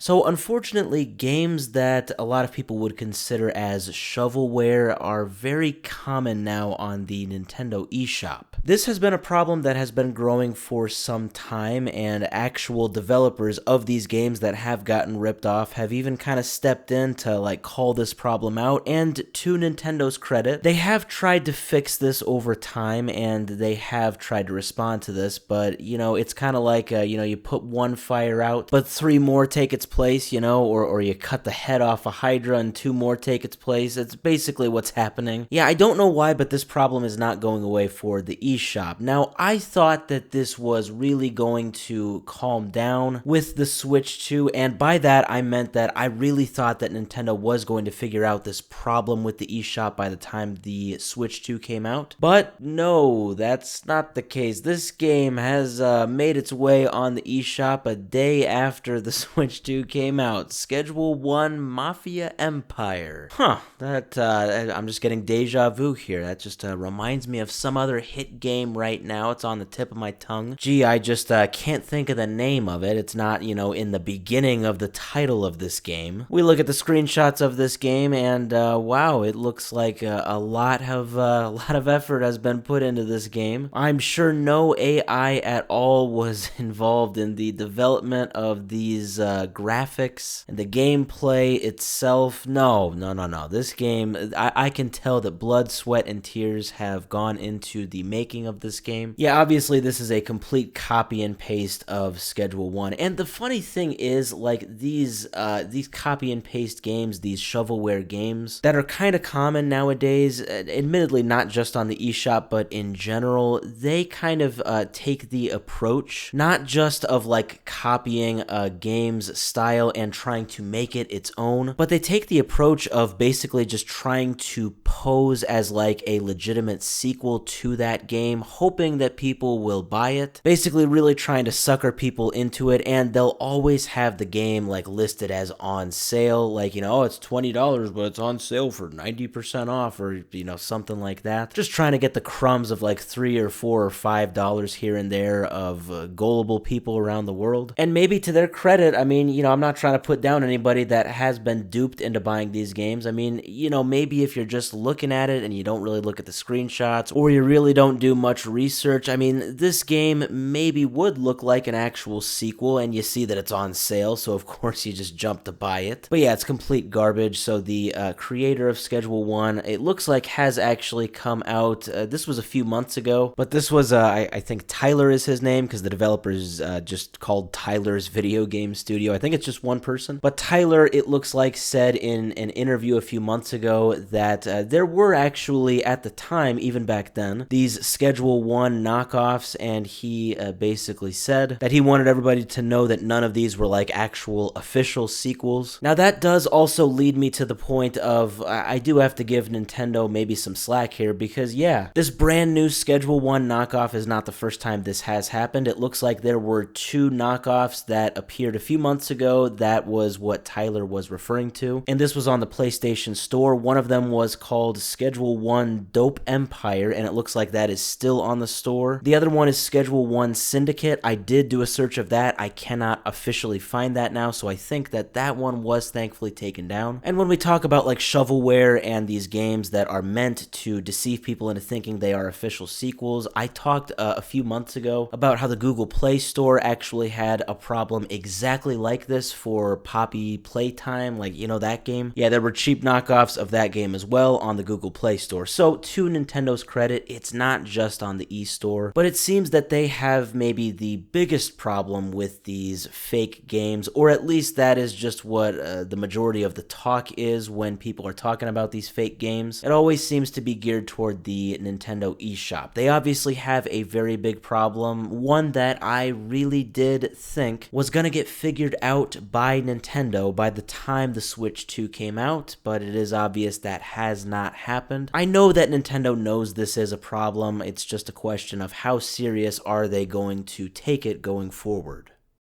So unfortunately, games that a lot of people would consider as shovelware are very common now on the Nintendo eShop. This has been a problem that has been growing for some time, and actual developers of these games that have gotten ripped off have even kind of stepped in to like call this problem out, and to Nintendo's credit, they have tried to fix this over time, and they have tried to respond to this, but you know, it's kind of like, you put one fire out, but three more take its place, or you cut the head off a Hydra and two more take its place. It's basically what's happening. Yeah, I don't know why, but this problem is not going away for the eShop. Now, I thought that this was really going to calm down with the Switch 2, and by that I meant that I really thought that Nintendo was going to figure out this problem with the eShop by the time the Switch 2 came out. But no, that's not the case. This game has made its way on the eShop a day after the Switch 2 came out. Schedule 1 Mafia Empire. I'm just getting deja vu here. That just reminds me of some other hit game right now. It's on the tip of my tongue. Gee, I just can't think of the name of it. It's not, in the beginning of the title of this game. We look at the screenshots of this game and wow, it looks like a lot of effort has been put into this game. I'm sure no AI at all was involved in the development of these graphics and the gameplay itself. No. This game, I can tell that blood, sweat, and tears have gone into the making of this game. Yeah, obviously this is a complete copy and paste of Schedule 1. And the funny thing is, like, these copy and paste games, these shovelware games that are kind of common nowadays, admittedly not just on the eShop, but in general, they kind of take the approach not just of like copying a game's style and trying to make it its own, but they take the approach of basically just trying to pose as like a legitimate sequel to that game, hoping that people will buy it, basically really trying to sucker people into it. And they'll always have the game like listed as on sale, like, oh, it's $20, but it's on sale for 90% off, or something like that, just trying to get the crumbs of like $3 or $4 or $5 here and there of gullible people around the world. And maybe to their credit, I mean, I'm not trying to put down anybody that has been duped into buying these games. I mean, maybe if you're just looking at it and you don't really look at the screenshots, or you really don't do much research, I mean, this game maybe would look like an actual sequel, and you see that it's on sale, so of course you just jump to buy it. But yeah, it's complete garbage. So the creator of Schedule 1, it looks like, has actually come out. This was a few months ago, but this was, I think Tyler is his name, because the developer is just called Tyler's Video Game Studio. I think it's just one person. But Tyler, it looks like, said in an interview a few months ago that there were actually, at the time, even back then, these Schedule 1 knockoffs, and he basically said that he wanted everybody to know that none of these were like actual official sequels. Now that does also lead me to the point of, I do have to give Nintendo maybe some slack here, because yeah, this brand new Schedule 1 knockoff is not the first time this has happened. It looks like there were two knockoffs that appeared a few months ago. That was what Tyler was referring to, and this was on the PlayStation Store. One of them was called Schedule 1 Dope Empire, and it looks like that is still on the store. The other one is Schedule 1 Syndicate. I did do a search of that. I cannot officially find that now, so I think that that one was thankfully taken down. And when we talk about like shovelware and these games that are meant to deceive people into thinking they are official sequels, I talked a few months ago about how the Google Play Store actually had a problem exactly like this for Poppy Playtime, like, that game. Yeah, there were cheap knockoffs of that game as well on the Google Play Store. So to Nintendo's credit, it's not just on the eStore, but it seems that they have maybe the biggest problem with these fake games, or at least that is just what the majority of the talk is when people are talking about these fake games. It always seems to be geared toward the Nintendo eShop. They obviously have a very big problem, one that I really did think was gonna get figured out by Nintendo by the time the Switch 2 came out, but it is obvious that has not happened. I know that Nintendo knows this is a problem. It's just a question of how serious are they going to take it going forward.